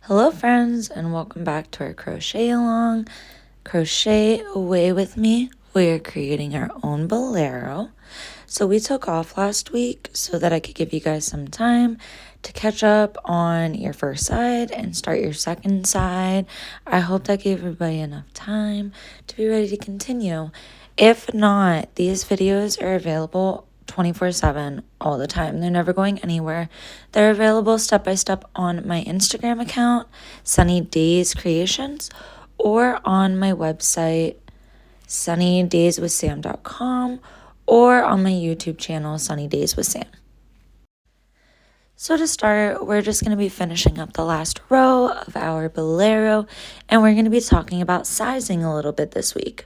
Hello friends, and welcome back to our crochet along. Crochet away with me. We are creating our own bolero. So we took off last week so that I could give you guys some time to catch up on your first side and start your second side. I hope that gave everybody enough time to be ready to continue. If not, these videos are available 24/7 all the time. They're never going anywhere. They're available step by step on my Instagram account, SunnyDazeCreations, or on my website, SunnyDazeWithSam.com, or on my YouTube channel, SunnyDazeWithSam. So to start, we're just going to be finishing up the last row of our bolero, and we're going to be talking about sizing a little bit this week.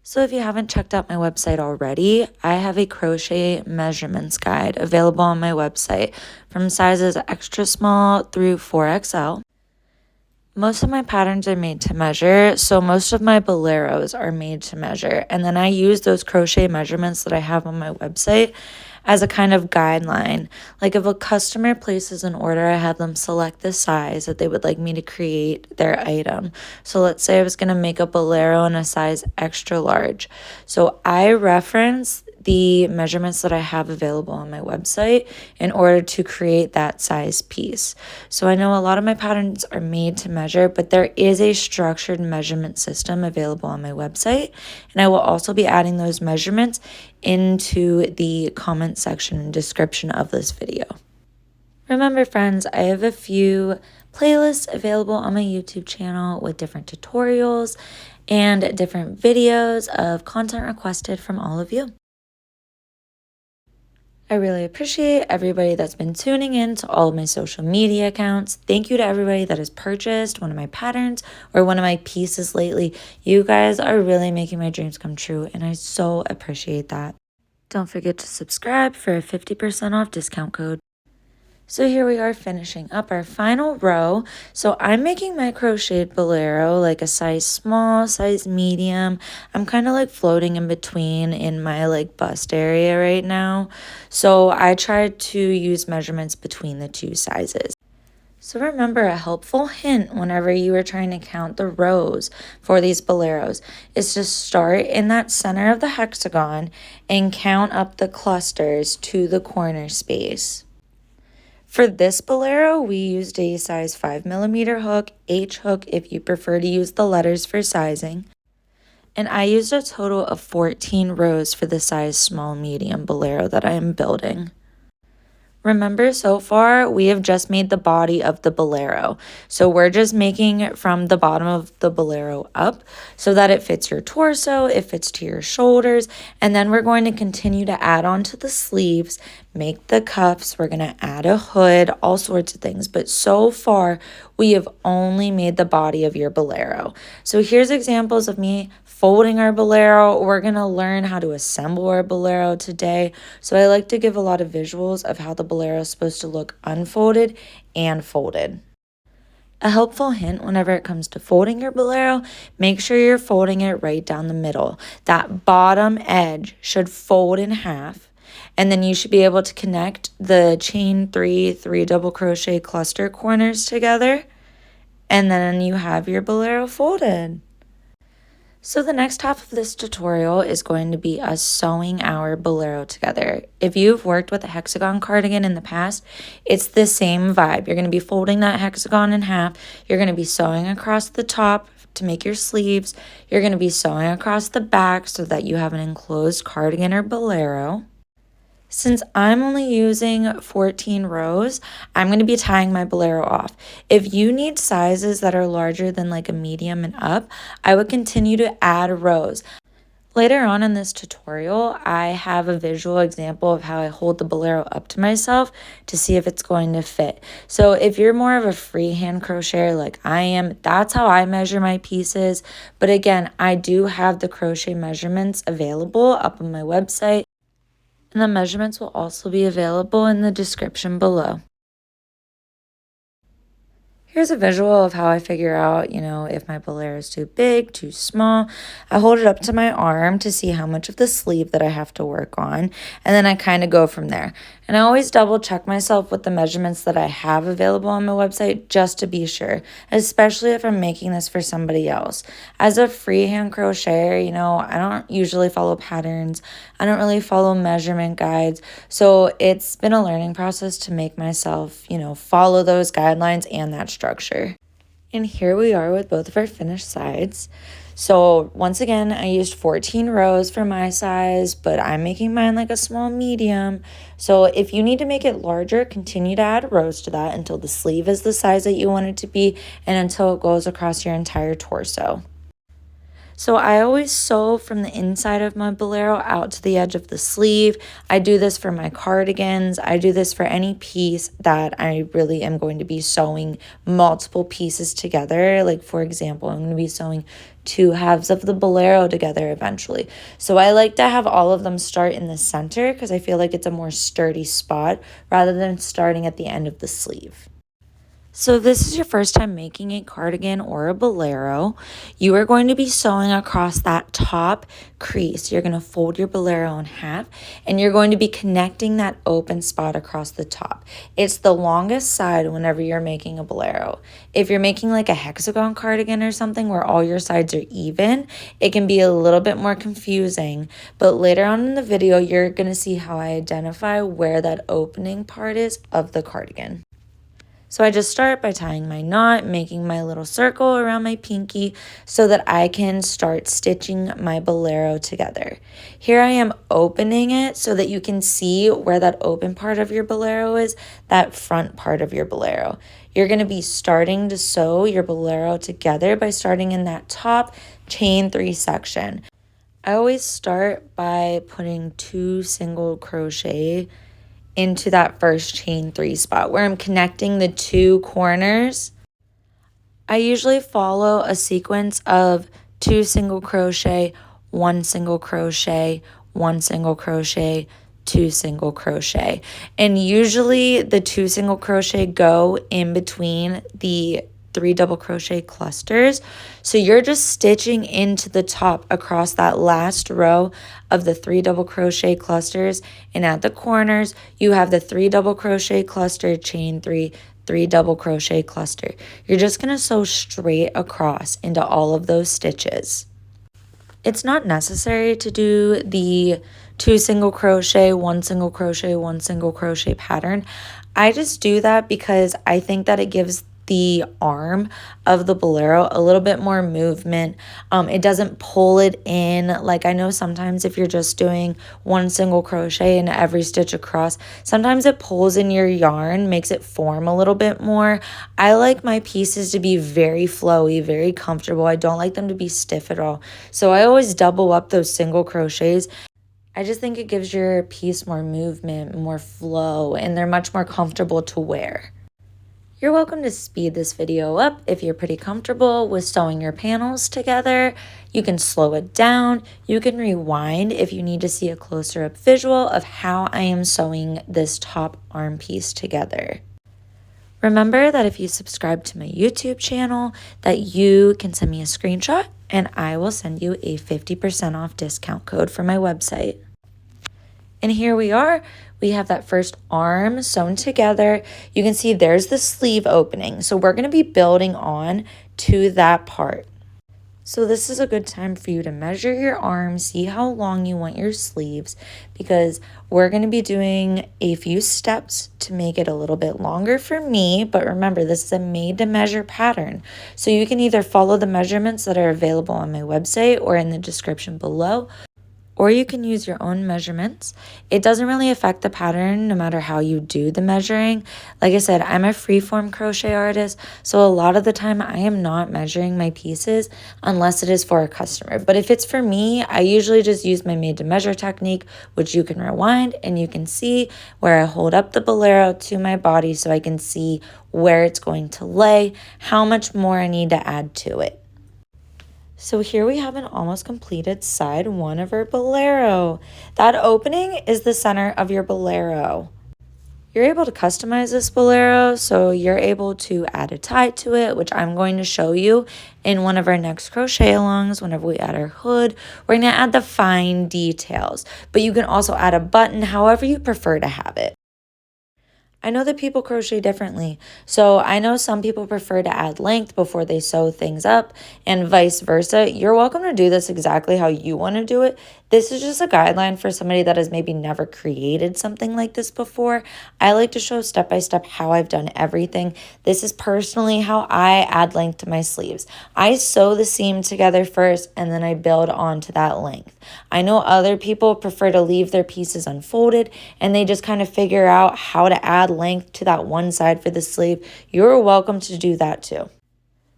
So if you haven't checked out my website already, I have a crochet measurements guide available on my website from sizes extra small through 4XL. Most of my patterns are made to measure, so most of my boleros are made to measure. And then I use those crochet measurements that I have on my website as a kind of guideline. Like if a customer places an order, I have them select the size that they would like me to create their item. So let's say I was going to make a bolero in a size extra large. So I reference the measurements that I have available on my website in order to create that size piece. So I know a lot of my patterns are made to measure, but there is a structured measurement system available on my website, and I will also be adding those measurements into the comment section and description of this video. Remember friends, I have a few playlists available on my YouTube channel with different tutorials and different videos of content requested from all of you. I really appreciate everybody that's been tuning in to all of my social media accounts. Thank you to everybody that has purchased one of my patterns or one of my pieces lately. You guys are really making my dreams come true, and I so appreciate that. Don't forget to subscribe for a 50% off discount code. So here we are finishing up our final row. So I'm making my crocheted bolero like a size small, size medium. I'm kind of like floating in between in my like bust area right now. So I tried to use measurements between the two sizes. So remember, a helpful hint whenever you are trying to count the rows for these boleros is to start in that center of the hexagon and count up the clusters to the corner space. For this bolero, we used a size 5mm hook, H hook if you prefer to use the letters for sizing. And I used a total of 14 rows for the size small medium bolero that I am building. Remember, so far, we have just made the body of the bolero. So we're just making it from the bottom of the bolero up so that it fits your torso, it fits to your shoulders, and then we're going to continue to add on to the sleeves, make the cuffs, we're going to add a hood, all sorts of things. But so far, we have only made the body of your bolero. So here's examples of me folding our bolero. We're going to learn how to assemble our bolero today. So I like to give a lot of visuals of how the bolero is supposed to look unfolded and folded. A helpful hint whenever it comes to folding your bolero, make sure you're folding it right down the middle. That bottom edge should fold in half, and then you should be able to connect the chain 3 double crochet cluster corners together, and then you have your bolero folded. So the next half of this tutorial is going to be us sewing our bolero together. If you've worked with a hexagon cardigan in the past, it's the same vibe. You're going to be folding that hexagon in half. You're going to be sewing across the top to make your sleeves. You're going to be sewing across the back so that you have an enclosed cardigan or bolero. Since I'm only using 14 rows, I'm going to be tying my bolero off. If you need sizes that are larger than like a medium and up, I would continue to add rows. Later on in this tutorial, I have a visual example of how I hold the bolero up to myself to see if it's going to fit. So if you're more of a freehand crocheter like I am, that's how I measure my pieces. But again, I do have the crochet measurements available up on my website, and the measurements will also be available in the description below. Here's a visual of how I figure out, if my bolero is too big, too small. I hold it up to my arm to see how much of the sleeve that I have to work on, and then I kind of go from there. And I always double check myself with the measurements that I have available on my website just to be sure, especially if I'm making this for somebody else. As a freehand crocheter, I don't usually follow patterns. I don't really follow measurement guides. So it's been a learning process to make myself, follow those guidelines and that structure. And here we are with both of our finished sides. So once again, I used 14 rows for my size, but I'm making mine like a small medium. So if you need to make it larger, continue to add rows to that until the sleeve is the size that you want it to be and until it goes across your entire torso. So I always sew from the inside of my bolero out to the edge of the sleeve. I do this for my cardigans. I do this for any piece that I really am going to be sewing multiple pieces together. Like for example, I'm going to be sewing 2 halves of the bolero together eventually. So I like to have all of them start in the center because I feel like it's a more sturdy spot rather than starting at the end of the sleeve. So if this is your first time making a cardigan or a bolero, you are going to be sewing across that top crease. You're going to fold your bolero in half and you're going to be connecting that open spot across the top. It's the longest side whenever you're making a bolero. If you're making like a hexagon cardigan or something where all your sides are even, it can be a little bit more confusing. But later on in the video, you're going to see how I identify where that opening part is of the cardigan. So I just start by tying my knot, making my little circle around my pinky so that I can start stitching my bolero together. Here I am opening it so that you can see where that open part of your bolero is, that front part of your bolero. You're going to be starting to sew your bolero together by starting in that top chain 3 section. I always start by putting 2 single crochet into that first chain 3 spot where I'm connecting the 2 corners. I usually follow a sequence of 2 single crochet, 1 single crochet, 1 single crochet, 2 single crochet. And usually the 2 single crochet go in between the 3 double crochet clusters. So you're just stitching into the top across that last row of the 3 double crochet clusters, and at the corners you have the 3 double crochet cluster, chain 3, 3 double crochet cluster. You're just going to sew straight across into all of those stitches. It's not necessary to do the 2 single crochet, 1 single crochet, 1 single crochet pattern. I just do that because I think that it gives the arm of the bolero a little bit more movement. It doesn't pull it in. Like I know sometimes if you're just doing 1 single crochet in every stitch across, sometimes it pulls in your yarn, makes it form a little bit more. I like my pieces to be very flowy, very comfortable. I don't like them to be stiff at all. So I always double up those single crochets. I just think it gives your piece more movement, more flow, and they're much more comfortable to wear. You're welcome to speed this video up if you're pretty comfortable with sewing your panels together. You can slow it down. You can rewind if you need to see a closer up visual of how I am sewing this top arm piece together. Remember that if you subscribe to my YouTube channel, that you can send me a screenshot and I will send you a 50% off discount code for my website. And here we are. We have that first arm sewn together. You can see there's the sleeve opening. So we're going to be building on to that part. So this is a good time for you to measure your arm, see how long you want your sleeves, because we're going to be doing a few steps to make it a little bit longer for me. But remember, this is a made to measure pattern. So you can either follow the measurements that are available on my website or in the description below, or you can use your own measurements. It doesn't really affect the pattern no matter how you do the measuring. Like I said, I'm a freeform crochet artist, so a lot of the time I am not measuring my pieces unless it is for a customer. But if it's for me, I usually just use my made to measure technique, which you can rewind and you can see where I hold up the bolero to my body so I can see where it's going to lay, how much more I need to add to it. So here we have an almost completed side 1 of our bolero. That opening is the center of your bolero. You're able to customize this bolero, so you're able to add a tie to it, which I'm going to show you in one of our next crochet alongs. Whenever we add our hood, we're going to add the fine details, but you can also add a button however you prefer to have it. I know that people crochet differently, so I know some people prefer to add length before they sew things up and vice versa. You're welcome to do this exactly how you want to do it. This is just a guideline for somebody that has maybe never created something like this before. I like to show step by step how I've done everything. This is personally how I add length to my sleeves. I sew the seam together first and then I build onto that length. I know other people prefer to leave their pieces unfolded and they just kind of figure out how to add length to that one side for the sleeve. You're welcome to do that too.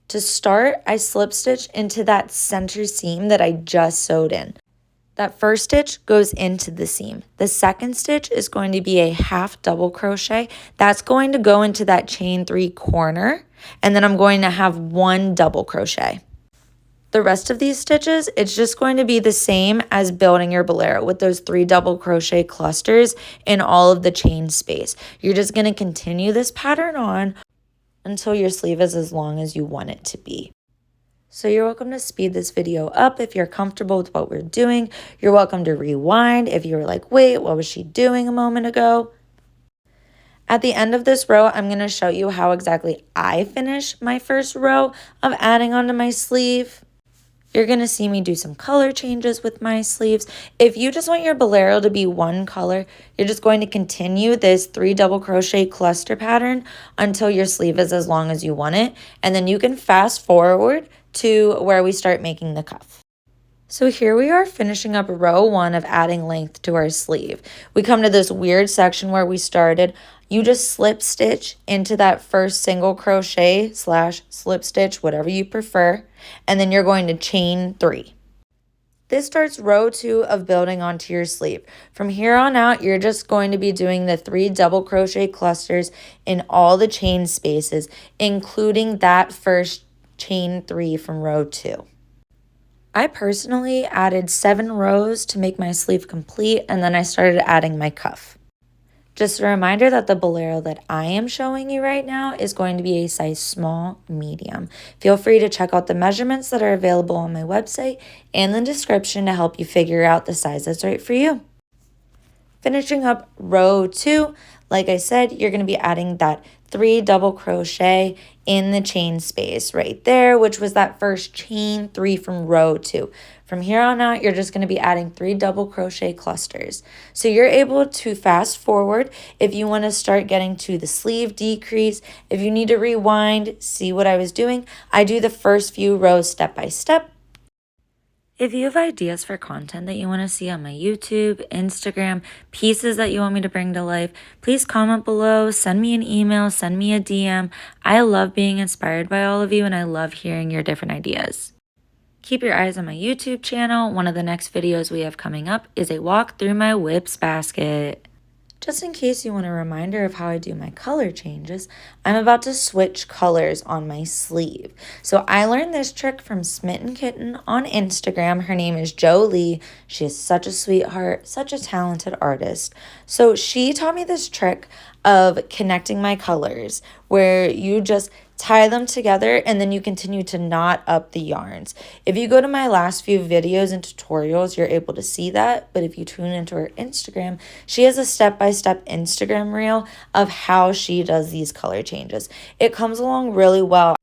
To start, I slip stitch into that center seam that I just sewed in. That first stitch goes into the seam. The second stitch is going to be a half double crochet. That's going to go into that chain 3 corner, and then I'm going to have 1 double crochet. The rest of these stitches, it's just going to be the same as building your bolero with those 3 double crochet clusters in all of the chain space. You're just going to continue this pattern on until your sleeve is as long as you want it to be. So you're welcome to speed this video up if you're comfortable with what we're doing. You're welcome to rewind if you were like, wait, what was she doing a moment ago? At the end of this row, I'm going to show you how exactly I finish my first row of adding onto my sleeve. You're going to see me do some color changes with my sleeves. If you just want your bolero to be one color, you're just going to continue this 3 double crochet cluster pattern until your sleeve is as long as you want it. And then you can fast forward to where we start making the cuff. So here we are finishing up row 1 of adding length to our sleeve. We come to this weird section where we started. You just slip stitch into that first single crochet / slip stitch, whatever you prefer, and then you're going to chain 3. This starts row 2 of building onto your sleeve. From here on out, you're just going to be doing the 3 double crochet clusters in all the chain spaces, including that first chain 3 from row 2. I personally added 7 rows to make my sleeve complete, and then I started adding my cuff. Just a reminder that the bolero that I am showing you right now is going to be a size small, medium. Feel free to check out the measurements that are available on my website and the description to help you figure out the size that's right for you. Finishing up row 2, like I said, you're going to be adding that 3 double crochet in the chain space right there, which was that first chain 3 from row 2. From here on out, you're just going to be adding 3 double crochet clusters. So you're able to fast forward if you want to start getting to the sleeve decrease. If you need to rewind, see what I was doing. I do the first few rows step by step. If you have ideas for content that you want to see on my YouTube, Instagram, pieces that you want me to bring to life, please comment below, send me an email, send me a DM. I love being inspired by all of you and I love hearing your different ideas. Keep your eyes on my YouTube channel. One of the next videos we have coming up is a walk through my whips basket. Just in case you want a reminder of how I do my color changes, I'm about to switch colors on my sleeve. So I learned this trick from Smitten Kitten on Instagram. Her name is Jolie. She is such a sweetheart, such a talented artist. So she taught me this trick of connecting my colors where you just tie them together and then you continue to knot up the yarns. If you go to my last few videos and tutorials, you're able to see that. But if you tune into her Instagram, she has a step-by-step Instagram reel of how she does these color changes. It comes along really well.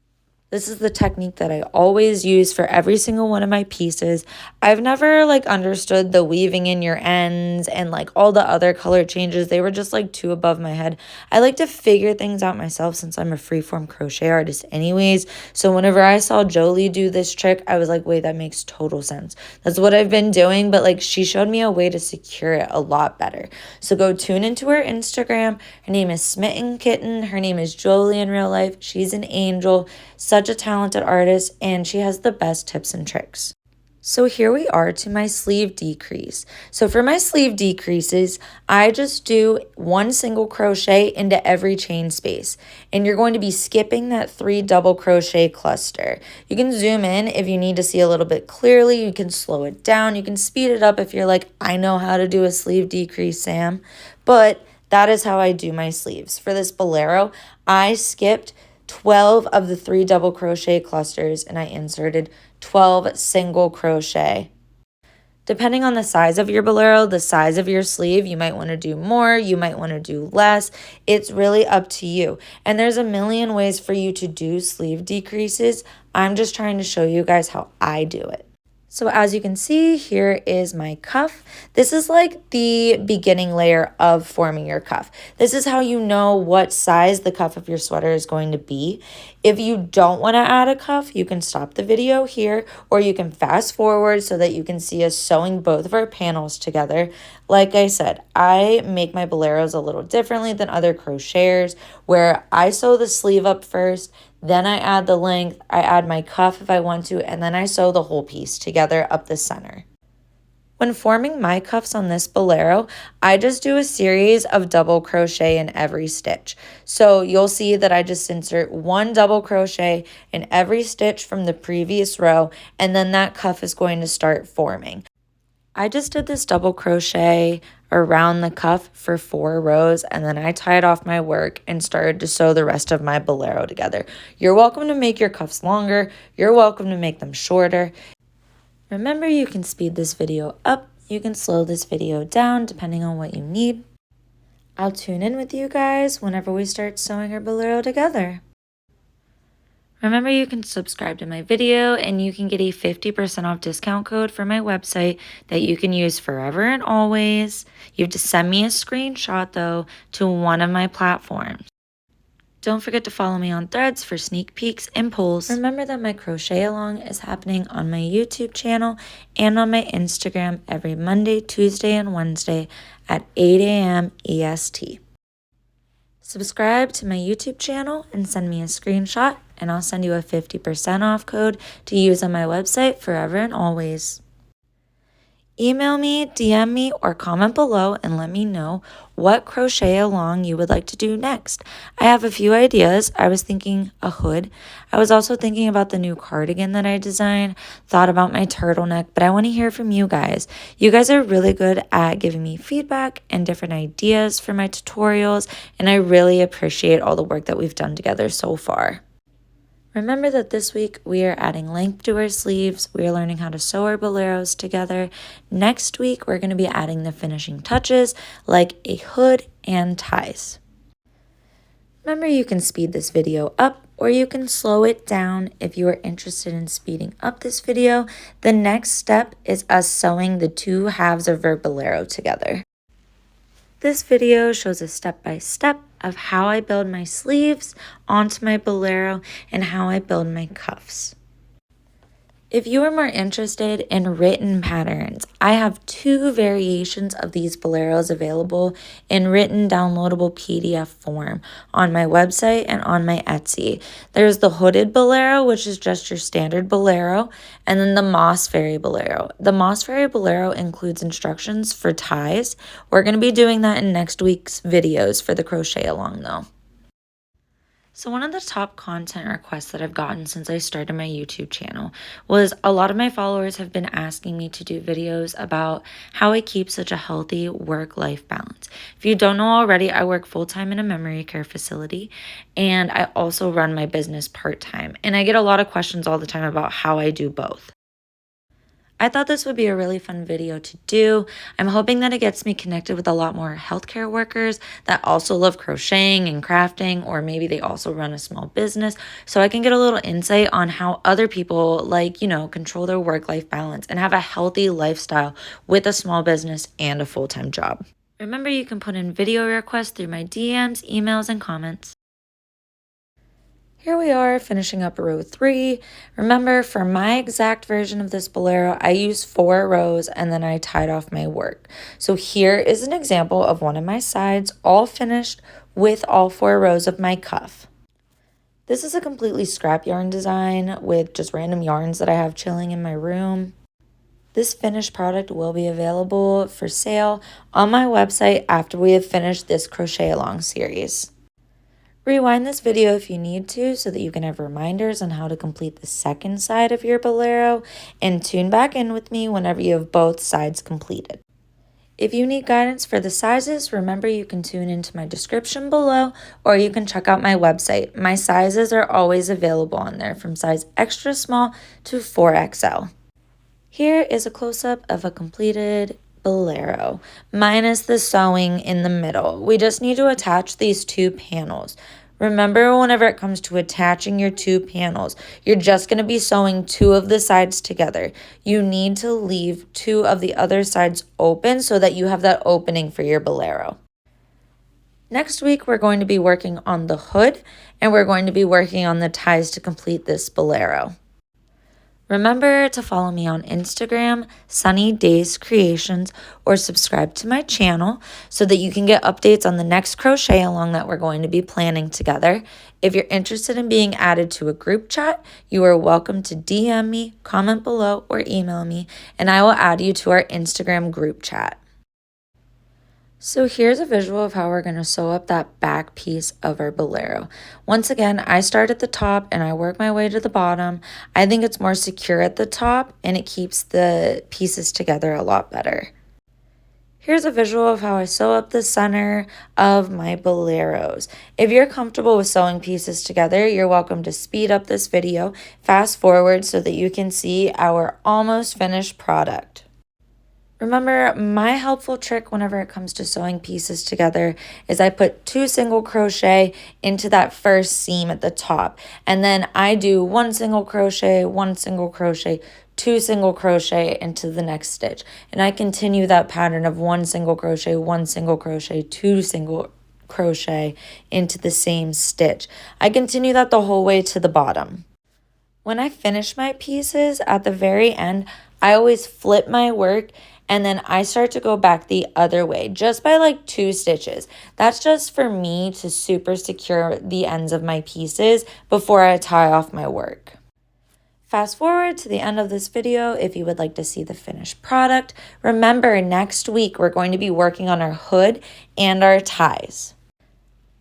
This is the technique that I always use for every single one of my pieces. I've never understood the weaving in your ends and all the other color changes. They were just too above my head. I like to figure things out myself since I'm a freeform crochet artist anyways. So whenever I saw Jolie do this trick, I was like, wait, that makes total sense. That's what I've been doing, but she showed me a way to secure it a lot better. So go tune into her Instagram. Her name is Smitten Kitten. Her name is Jolie in real life. She's an angel. Such a talented artist, and she has the best tips and tricks. So here we are to my sleeve decrease. So for my sleeve decreases, I just do 1 single crochet into every chain space. And you're going to be skipping that 3 double crochet cluster. You can zoom in if you need to see a little bit clearly. You can slow it down. You can speed it up if you're like, I know how to do a sleeve decrease, Sam. But that is how I do my sleeves. For this bolero, I skipped 12 of the 3 double crochet clusters and I inserted 12 single crochet. Depending on the size of your bolero, the size of your sleeve, you might want to do more, you might want to do less. It's really up to you. And there's a million ways for you to do sleeve decreases. I'm just trying to show you guys how I do it. So as you can see, here is my cuff. This is like the beginning layer of forming your cuff. This is how you know what size the cuff of your sweater is going to be. If you don't want to add a cuff, you can stop the video here, or you can fast forward so that you can see us sewing both of our panels together. Like I said, I make my boleros a little differently than other crocheters, where I sew the sleeve up first, then I add the length, I add my cuff if I want to, and then I sew the whole piece together up the center. When forming my cuffs on this bolero, I just do a series of double crochet in every stitch. So you'll see that I just insert 1 double crochet in every stitch from the previous row, and then that cuff is going to start forming. I just did this double crochet around the cuff for 4 rows, and then I tied off my work and started to sew the rest of my bolero together. You're welcome to make your cuffs longer. You're welcome to make them shorter. Remember, you can speed this video up. You can slow this video down depending on what you need. I'll tune in with you guys whenever we start sewing our bolero together. Remember, you can subscribe to my video and you can get a 50% off discount code for my website that you can use forever and always. You have to send me a screenshot though to one of my platforms. Don't forget to follow me on Threads for sneak peeks and polls. Remember that my crochet along is happening on my YouTube channel and on my Instagram every Monday, Tuesday, and Wednesday at 8 a.m. EST. Subscribe to my YouTube channel and send me a screenshot, and I'll send you a 50% off code to use on my website forever and always. Email me, DM me, or comment below and let me know what crochet along you would like to do next. I have a few ideas. I was thinking a hood. I was also thinking about the new cardigan that I designed, thought about my turtleneck, but I want to hear from you guys. You guys are really good at giving me feedback and different ideas for my tutorials, and I really appreciate all the work that we've done together so far. Remember that this week we are adding length to our sleeves. We are learning how to sew our boleros together. Next week, we're going to be adding the finishing touches like a hood and ties. Remember, you can speed this video up or you can slow it down. If you are interested in speeding up this video, the next step is us sewing the 2 halves of our bolero together. This video shows a step-by-step of how I build my sleeves onto my bolero and how I build my cuffs. If you are more interested in written patterns, I have 2 variations of these boleros available in written downloadable PDF form on my website and on my Etsy. There's the hooded bolero, which is just your standard bolero, and then the Moss Fairy bolero. The Moss Fairy bolero includes instructions for ties. We're going to be doing that in next week's videos for the crochet along though. So one of the top content requests that I've gotten since I started my YouTube channel was a lot of my followers have been asking me to do videos about how I keep such a healthy work-life balance. If you don't know already, I work full-time in a memory care facility and I also run my business part-time. And I get a lot of questions all the time about how I do both. I thought this would be a really fun video to do. I'm hoping that it gets me connected with a lot more healthcare workers that also love crocheting and crafting, or maybe they also run a small business, so I can get a little insight on how other people control their work-life balance and have a healthy lifestyle with a small business and a full-time job. Remember, you can put in video requests through my DMs, emails, and comments. Here we are finishing up row 3. Remember, for my exact version of this bolero, I used 4 rows and then I tied off my work. So here is an example of one of my sides all finished with all 4 rows of my cuff. This is a completely scrap yarn design with just random yarns that I have chilling in my room. This finished product will be available for sale on my website after we have finished this crochet along series. Rewind this video if you need to so that you can have reminders on how to complete the second side of your bolero, and tune back in with me whenever you have both sides completed. If you need guidance for the sizes, remember you can tune into my description below, or you can check out my website. My sizes are always available on there, from size extra small to 4XL. Here is a close-up of a completed bolero, minus the sewing in the middle. We just need to attach these two panels. Remember, whenever it comes to attaching your two panels, you're just going to be sewing two of the sides together. You need to leave two of the other sides open so that you have that opening for your bolero. Next week, we're going to be working on the hood, and we're going to be working on the ties to complete this bolero. Remember to follow me on Instagram, SunnyDazeCreations, or subscribe to my channel so that you can get updates on the next crochet along that we're going to be planning together. If you're interested in being added to a group chat, you are welcome to DM me, comment below, or email me, and I will add you to our Instagram group chat. So here's a visual of how we're going to sew up that back piece of our bolero. Once again, I start at the top and I work my way to the bottom. I think it's more secure at the top and it keeps the pieces together a lot better. Here's a visual of how I sew up the center of my boleros. If you're comfortable with sewing pieces together, you're welcome to speed up this video, fast forward so that you can see our almost finished product. Remember, my helpful trick whenever it comes to sewing pieces together is I put 2 single crochet into that first seam at the top. And then I do 1 single crochet, 1 single crochet, 2 single crochet into the next stitch. And I continue that pattern of 1 single crochet, 1 single crochet, 2 single crochet into the same stitch. I continue that the whole way to the bottom. When I finish my pieces at the very end, I always flip my work and then I start to go back the other way just by like 2 stitches. That's just for me to super secure the ends of my pieces before I tie off my work. Fast forward to the end of this video if you would like to see the finished product. Remember, next week we're going to be working on our hood and our ties.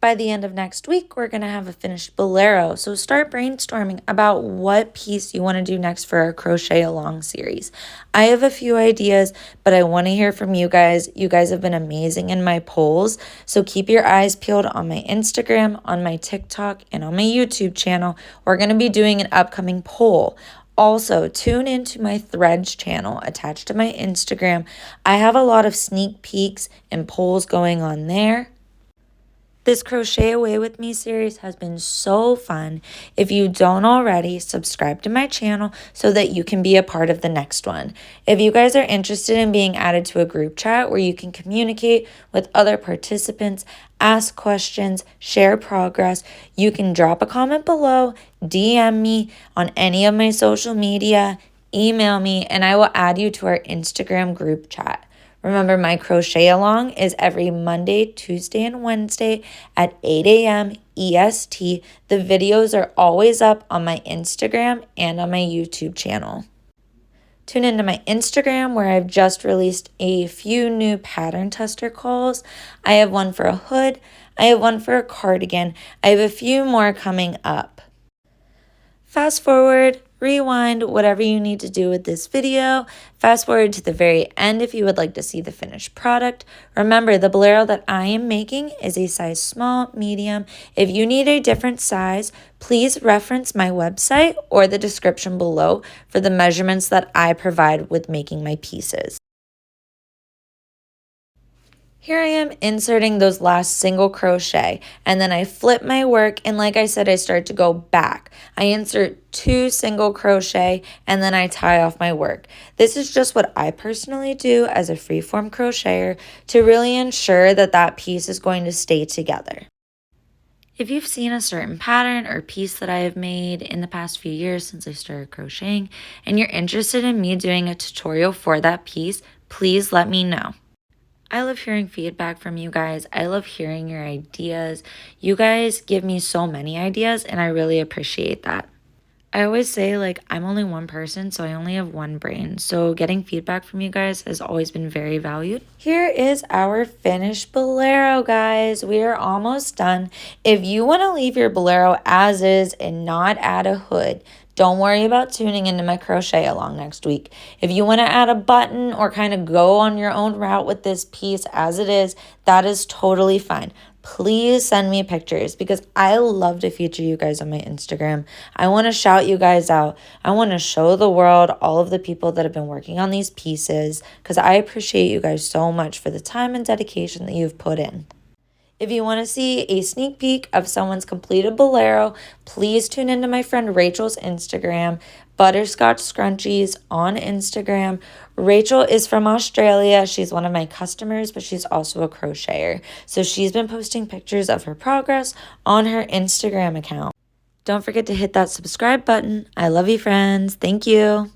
By the end of next week, we're going to have a finished bolero, so start brainstorming about what piece you want to do next for our crochet along series. I have a few ideas, but I want to hear from you guys. You guys have been amazing in my polls, so keep your eyes peeled on my Instagram, on my TikTok, and on my YouTube channel. We're going to be doing an upcoming poll. Also, tune into my Threads channel attached to my Instagram. I have a lot of sneak peeks and polls going on there. This Crochet Away With Me series has been so fun. If you don't already, subscribe to my channel so that you can be a part of the next one. If you guys are interested in being added to a group chat where you can communicate with other participants, ask questions, share progress, you can drop a comment below, DM me on any of my social media, email me, and I will add you to our Instagram group chat. Remember, my crochet along is every Monday, Tuesday, and Wednesday at 8 a.m. EST. The videos are always up on my Instagram and on my YouTube channel. Tune into my Instagram where I've just released a few new pattern tester calls. I have one for a hood. I have one for a cardigan. I have a few more coming up. Fast forward, rewind, whatever you need to do with this video. Fast forward to the very end if you would like to see the finished product. Remember, the bolero that I am making is a size small, medium. If you need a different size, please reference my website or the description below for the measurements that I provide with making my pieces. Here I am inserting those last single crochet, and then I flip my work, and like I said, I start to go back. I insert 2 single crochet, and then I tie off my work. This is just what I personally do as a freeform crocheter to really ensure that that piece is going to stay together. If you've seen a certain pattern or piece that I have made in the past few years since I started crocheting, and you're interested in me doing a tutorial for that piece, please let me know. I love hearing feedback from you guys. I love hearing your ideas. You guys give me so many ideas, and I really appreciate that. I always say, like, I'm only one person, so I only have one brain. So getting feedback from you guys has always been very valued. Here is our finished bolero, guys. We are almost done. If you want to leave your bolero as is and not add a hood, don't worry about tuning into my crochet along next week. If you want to add a button or kind of go on your own route with this piece as it is, that is totally fine. Please send me pictures because I love to feature you guys on my Instagram. I want to shout you guys out. I want to show the world all of the people that have been working on these pieces because I appreciate you guys so much for the time and dedication that you've put in. If you want to see a sneak peek of someone's completed bolero, please tune into my friend Rachel's Instagram, Butterscotch Scrunchies on Instagram. Rachel is from Australia. She's one of my customers, but she's also a crocheter. So she's been posting pictures of her progress on her Instagram account. Don't forget to hit that subscribe button. I love you, friends. Thank you.